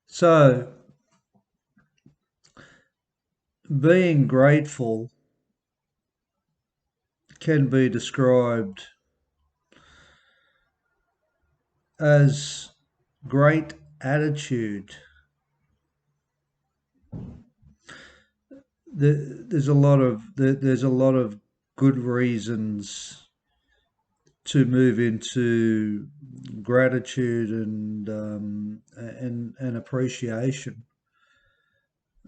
So, being grateful can be described as great attitude. There's a lot of good reasons to move into gratitude and appreciation.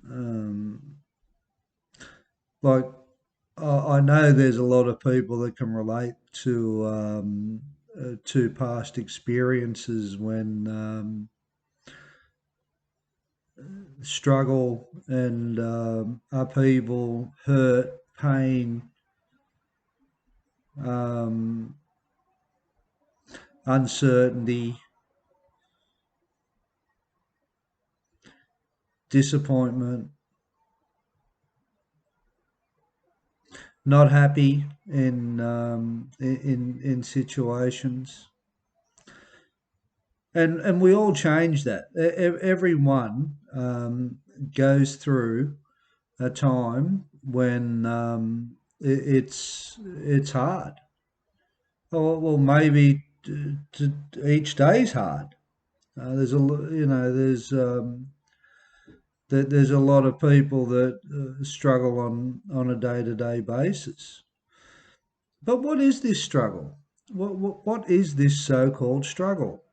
Um, like I know there's a lot of people that can relate to past experiences when struggle and upheaval, hurt, pain, um, uncertainty, disappointment, not happy in situations, and we all change that. Everyone goes through a time when it's hard. Well, maybe each day's hard. There's a you know there's a lot of people that struggle on a day to day basis. But what is this struggle? What is this so called struggle?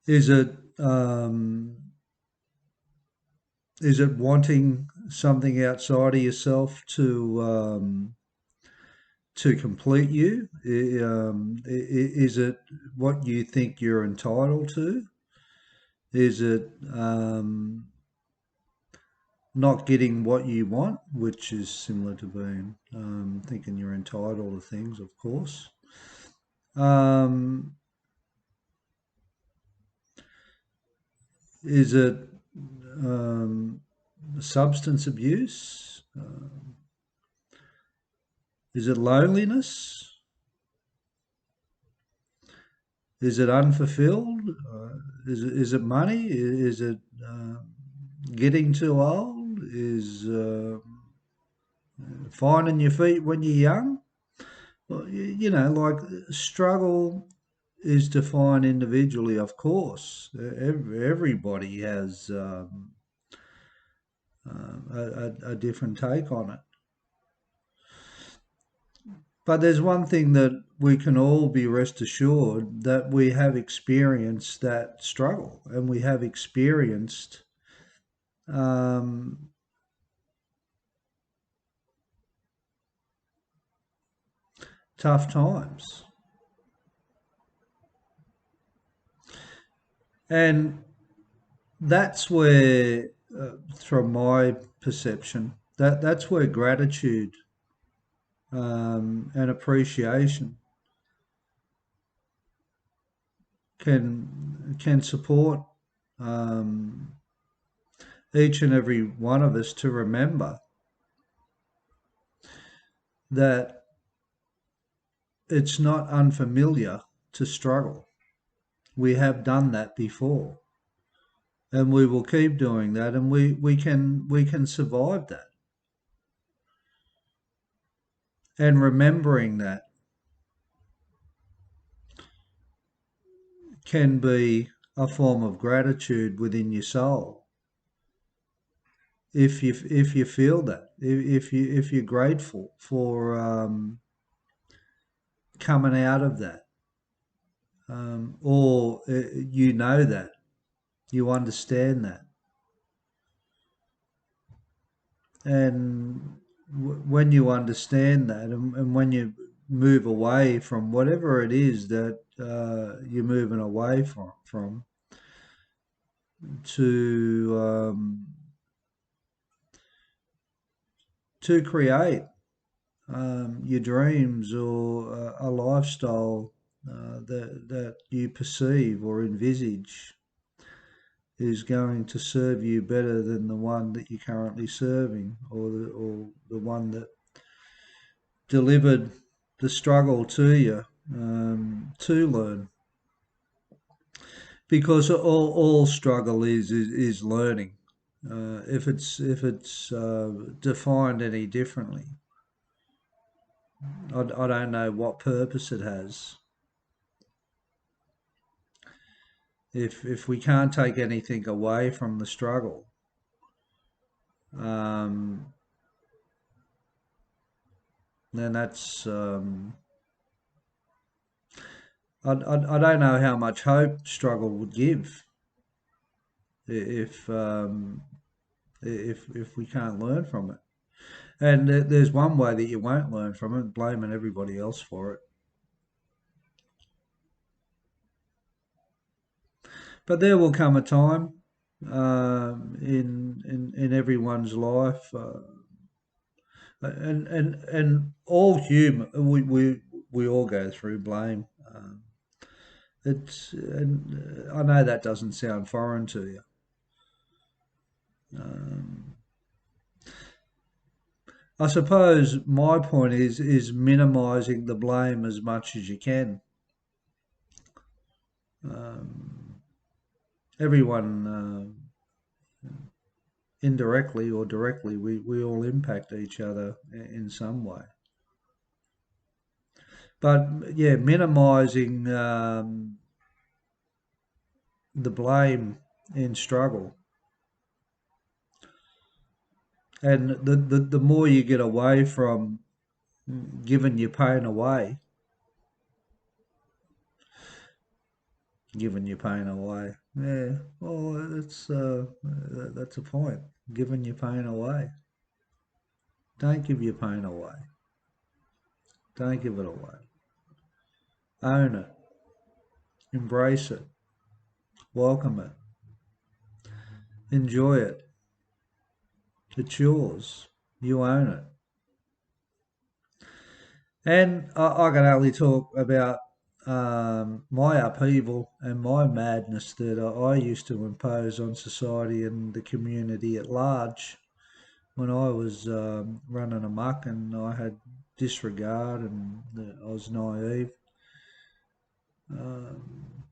Is it um, is it wanting something outside of yourself to complete you? Is it what you think you're entitled to? Is it not getting what you want, which is similar to being thinking you're entitled to things, of course? Um, is it um, substance abuse? Is it loneliness? Is it unfulfilled? Is it money? Is it getting too old? Is finding your feet when you're young? Well, like struggle is defined individually, of course. Everybody has a different take on it. But there's one thing that we can all be rest assured that we have experienced that struggle and we have experienced um, tough times. And that's where, from my perception, that's where gratitude and appreciation can support um, each and every one of us to remember that it's not unfamiliar to struggle. We have done that before, and we will keep doing that, and we can survive that. And remembering that can be a form of gratitude within your soul. If you feel that, if you're grateful for coming out of that, or you know that you understand that, and when you understand that, and when you move away from whatever it is that you're moving away from to to create your dreams or a lifestyle that you perceive or envisage is going to serve you better than the one that you're currently serving, or the one that delivered the struggle to you. to learn, because all struggle is learning. If it's defined any differently, I don't know what purpose it has. If we can't take anything away from the struggle, um, then that's I don't know how much hope struggle would give if if we can't learn from it. And there's one way that you won't learn from it, blaming everybody else for it. But there will come a time in everyone's life, and all human we all go through blame. It's and I know that doesn't sound foreign to you. Um, I suppose my point is minimising the blame as much as you can. Um, everyone, indirectly or directly, we all impact each other in some way. But yeah, minimising the blame in struggle, and the more you get away from giving your pain away, giving your pain away. Yeah, well, that's a point. Giving your pain away. Don't give your pain away. Don't give it away. Own it. Embrace it. Welcome it. Enjoy it. It's yours. You own it. And I can only talk about my upheaval and my madness that I used to impose on society and the community at large when I was running amok, and I had disregard, and I was naive. Um,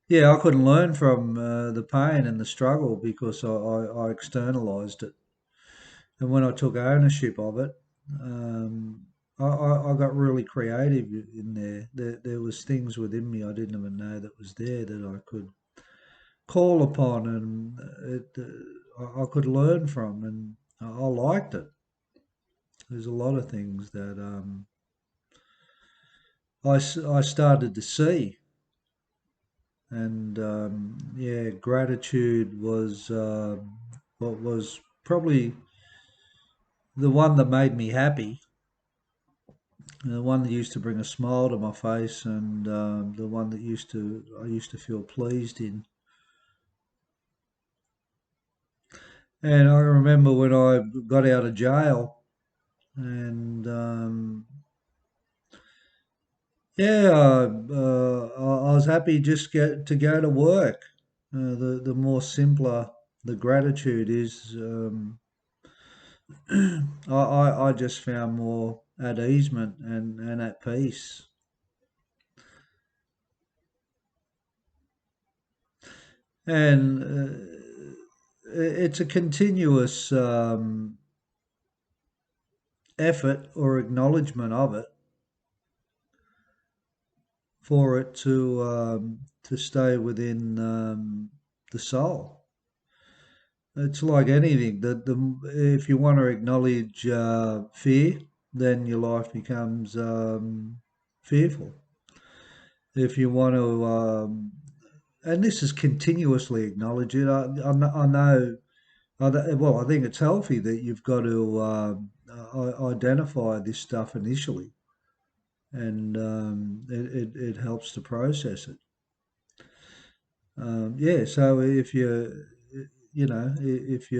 yeah, I couldn't learn from the pain and the struggle because I externalised it. And when I took ownership of it, um, I got really creative in there. There was things within me I didn't even know that was there that I could call upon, and I could learn from, and I liked it. There's a lot of things that I started to see, and yeah, gratitude was what was probably the one that made me happy, the one that used to bring a smile to my face, and the one that I used to feel pleased in. And I remember when I got out of jail, and yeah, I was happy just get to go to work. The more simpler the gratitude is, I just found more at easement and at peace. And it's a continuous effort or acknowledgement of it for it to stay within the soul. It's like anything. If you want to acknowledge fear, then your life becomes fearful. If you want to, and this is continuously acknowledge it. I know. Well, I think it's healthy that you've got to identify this stuff initially, and it helps to process it. Yeah. So if you know, if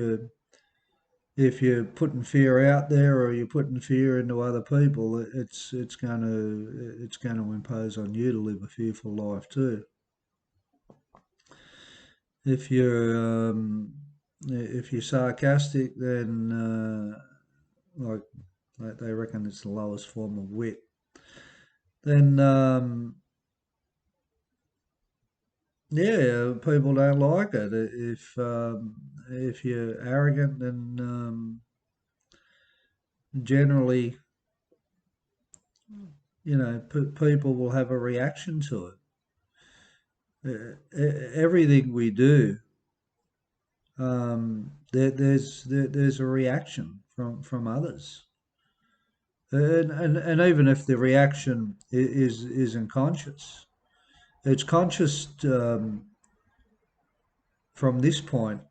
you're putting fear out there or you're putting fear into other people, it's going to impose on you to live a fearful life too. If you're if you're sarcastic, then like They reckon it's the lowest form of wit. Then yeah, people don't like it. If you're arrogant, then generally, people will have a reaction to it. Everything we do, there's a reaction from others, and even if the reaction isn't conscious, it's conscious from this point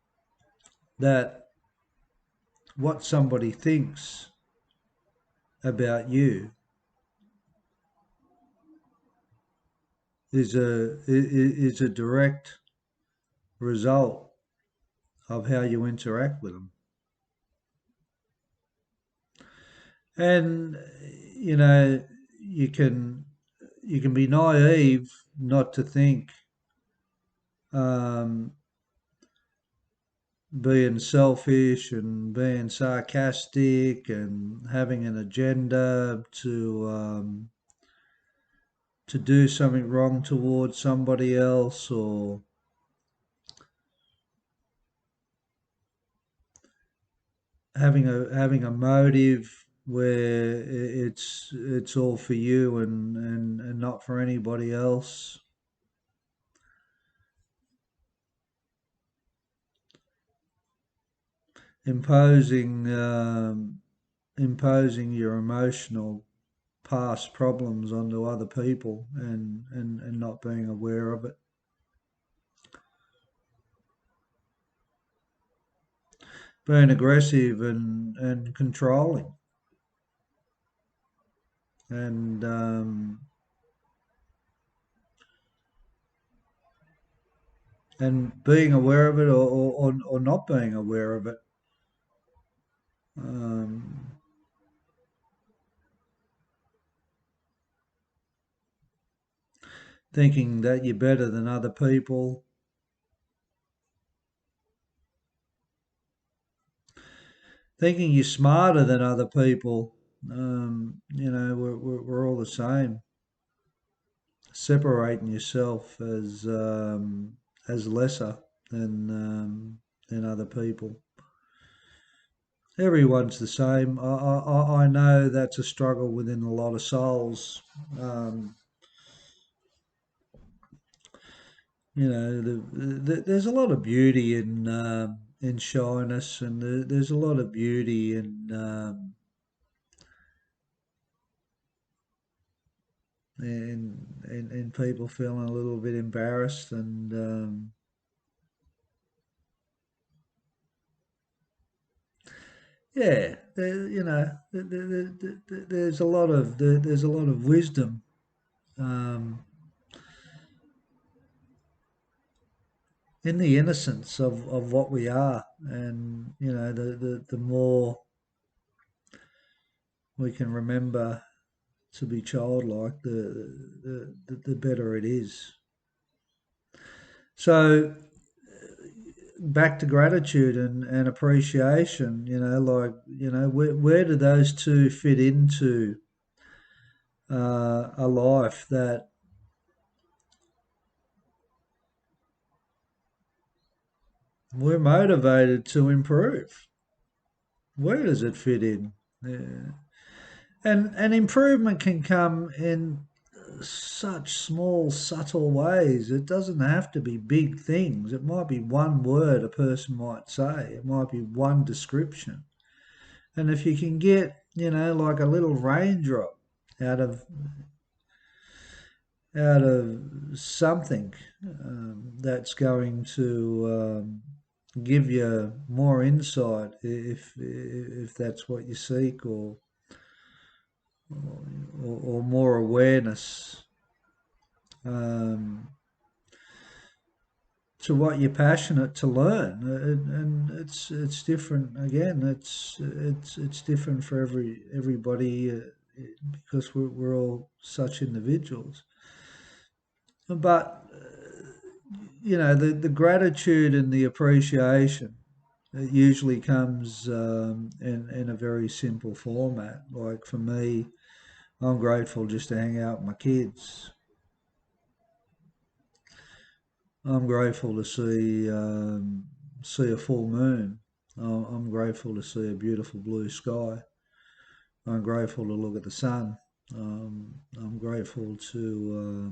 that what somebody thinks about you is a direct result of how you interact with them. And you know, you can you can be naive not to think um, being selfish and being sarcastic and having an agenda to do something wrong towards somebody else, or having a motive where it's all for you and not for anybody else. Imposing imposing your emotional past problems onto other people and not being aware of it. Being aggressive and controlling and and being aware of it or not being aware of it. Um, Thinking that you're better than other people, thinking you're smarter than other people. We're all the same. Separating yourself as lesser than other people. Everyone's the same. I know that's a struggle within a lot of souls. Um, there's a lot of beauty in shyness, and there's a lot of beauty in people feeling a little bit embarrassed and yeah, there's a lot of there's a lot of wisdom um, in the innocence of what we are, and the more we can remember to be childlike, the better it is. So back to gratitude and appreciation, where do those two fit into a life that we're motivated to improve? Where does it fit in? Yeah. And improvement can come in such small, subtle ways. It doesn't have to be big things. It might be one word a person might say. It might be one description. And if you can get, like a little raindrop out of something that's going to give you more insight, if that's what you seek, or more awareness um, to what you're passionate to learn, and it's different. Again, it's different for everybody because we're all such individuals. But the gratitude and the appreciation. it usually comes in a very simple format. Like for me, I'm grateful just to hang out with my kids. I'm grateful to see a full moon. I'm grateful to see a beautiful blue sky. I'm grateful to look at the sun. I'm grateful to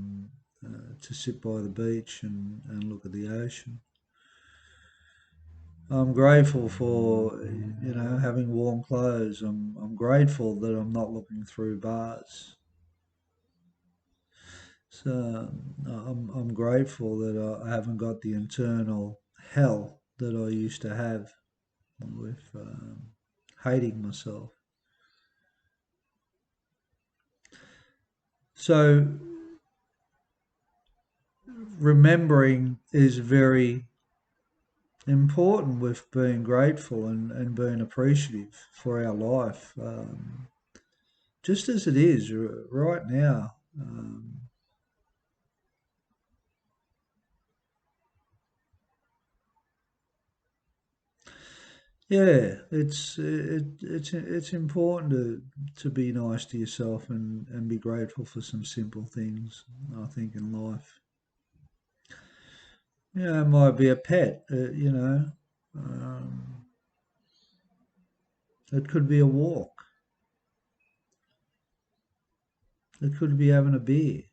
sit by the beach and look at the ocean. I'm grateful for having warm clothes. I'm grateful that I'm not looking through bars. So I'm grateful that I haven't got the internal hell that I used to have with hating myself. So remembering is very important with being grateful and being appreciative for our life, just as it is right now. Yeah, it's important to be nice to yourself and be grateful for some simple things. I think in life, it might be a pet. Um, it could be a walk. It could be having a beer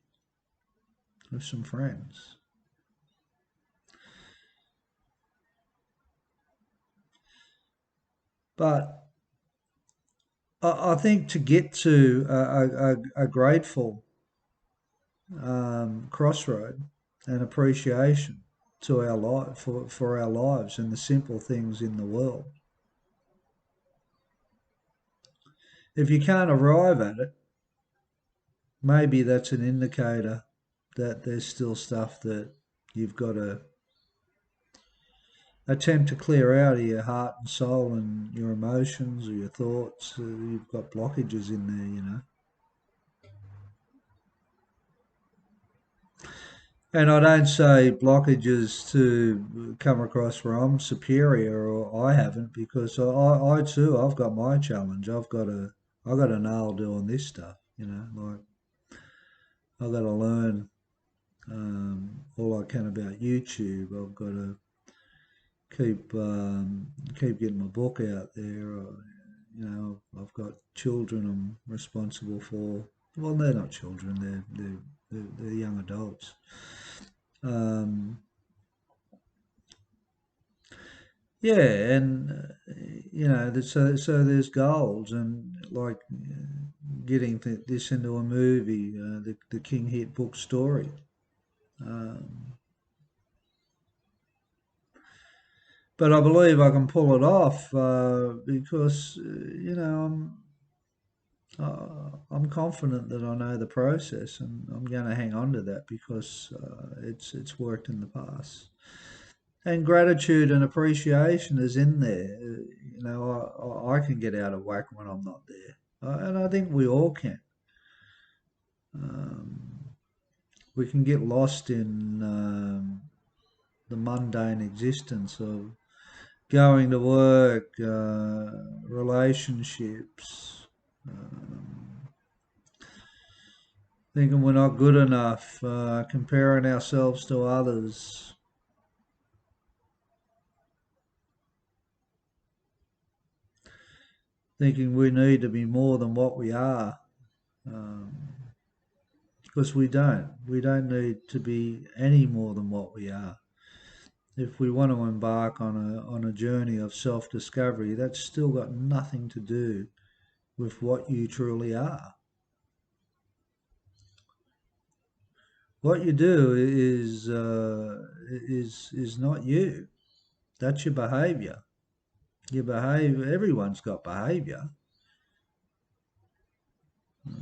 with some friends. But I think to get to a grateful crossroad and appreciation to our life for our lives and the simple things in the world. If you can't arrive at it, maybe that's an indicator that there's still stuff that you've got to attempt to clear out of your heart and soul and your emotions or your thoughts. You've got blockages in there. And I don't say blockages to come across where I'm superior or I haven't, because I too, I've got my challenge. I've got to nail doing this stuff. Like I've got to learn all I can about YouTube. I've got to keep getting my book out there. I've got children I'm responsible for. Well, they're not children; they're young adults. Um, yeah, and so there's goals and like getting this into a movie, the King hit book story. Um, but I believe I can pull it off because I'm confident that I know the process, and I'm going to hang on to that because it's worked in the past. And gratitude and appreciation is in there. I can get out of whack when I'm not there, and I think we all can. Um, we can get lost in the mundane existence of going to work, relationships, um, thinking we're not good enough, comparing ourselves to others, thinking we need to be more than what we are. Um, because we don't. We don't need to be any more than what we are. If we want to embark on a journey of self discovery, that's still got nothing to do with what you truly are. What you do is not you. That's your behaviour. Your behaviour. Everyone's got behaviour.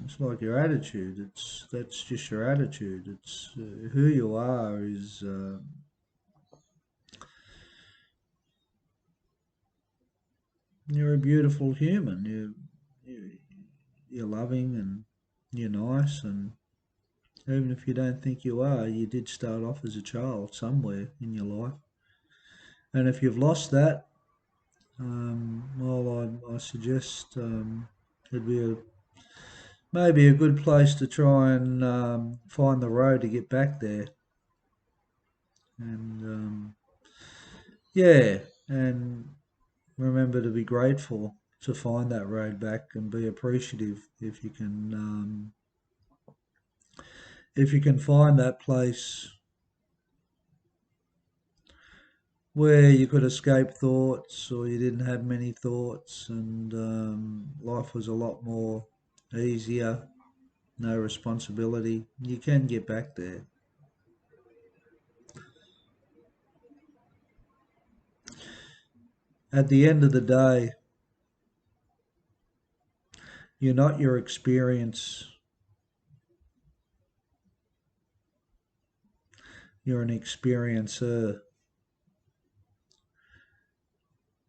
It's like your attitude. That's just your attitude. It's who you are is. You're a beautiful human. You're loving and you're nice, and even if you don't think you are, you did start off as a child somewhere in your life. And if you've lost that, Well, I suggest it'd be maybe a good place to try and find the road to get back there. And yeah, and remember to be grateful to find that road back and be appreciative if you can find that place where you could escape thoughts or you didn't have many thoughts and life was a lot more easier, no responsibility. You can get back there. At the end of the day, you're not your experience, you're an experiencer.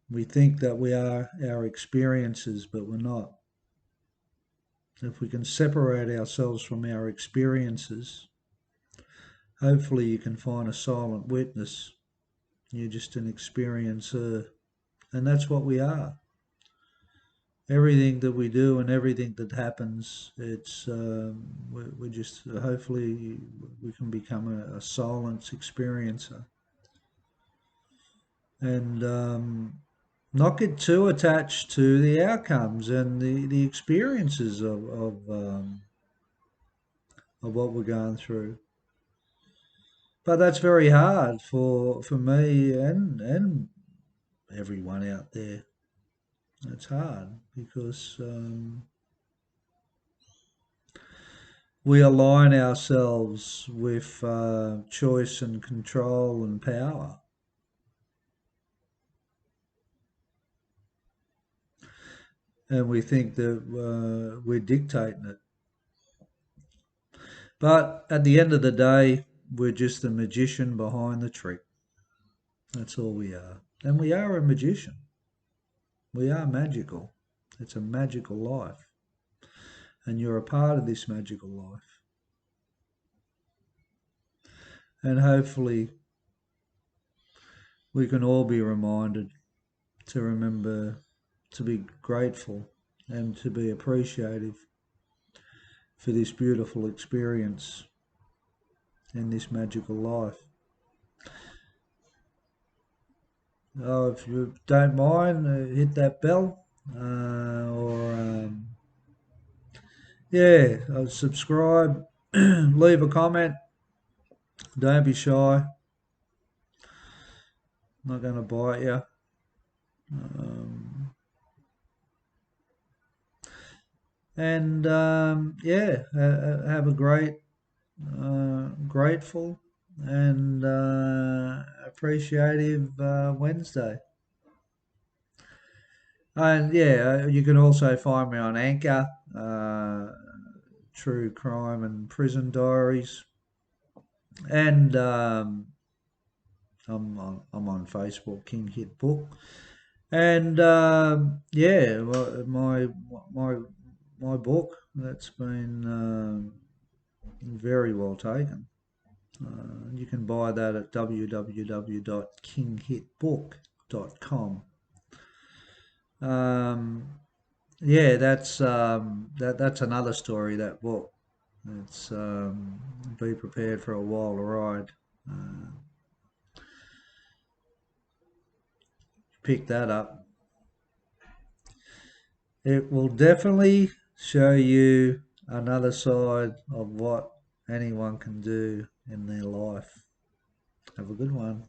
We think that we are our experiences, but we're not. If we can separate ourselves from our experiences, hopefully you can find a silent witness. You're just an experiencer, and that's what we are. Everything that we do and everything that happens, we're just hopefully we can become a silent experiencer and not get too attached to the outcomes and the experiences of what we're going through. But that's very hard for me and everyone out there. It's hard because we align ourselves with choice and control and power. And we think that we're dictating it. But at the end of the day, we're just the magician behind the trick. That's all we are. And we are a magician. We are magical. It's a magical life. And you're a part of this magical life. And hopefully, we can all be reminded to remember to be grateful and to be appreciative for this beautiful experience in this magical life. If you don't mind, hit that bell or yeah, subscribe, leave a comment. Don't be shy. I'm not going to bite you. And yeah, have a great, grateful, and appreciative Wednesday. And yeah, you can also find me on Anchor, True Crime and Prison Diaries, and I'm on Facebook, King Hit Book, and yeah, my my book that's been very well taken. You can buy that at www.kinghitbook.com. Um, yeah, that's another story. That book. It's be prepared for a wild ride. Uh, Pick that up. It will definitely show you another side of what anyone can do in their life. Have a good one.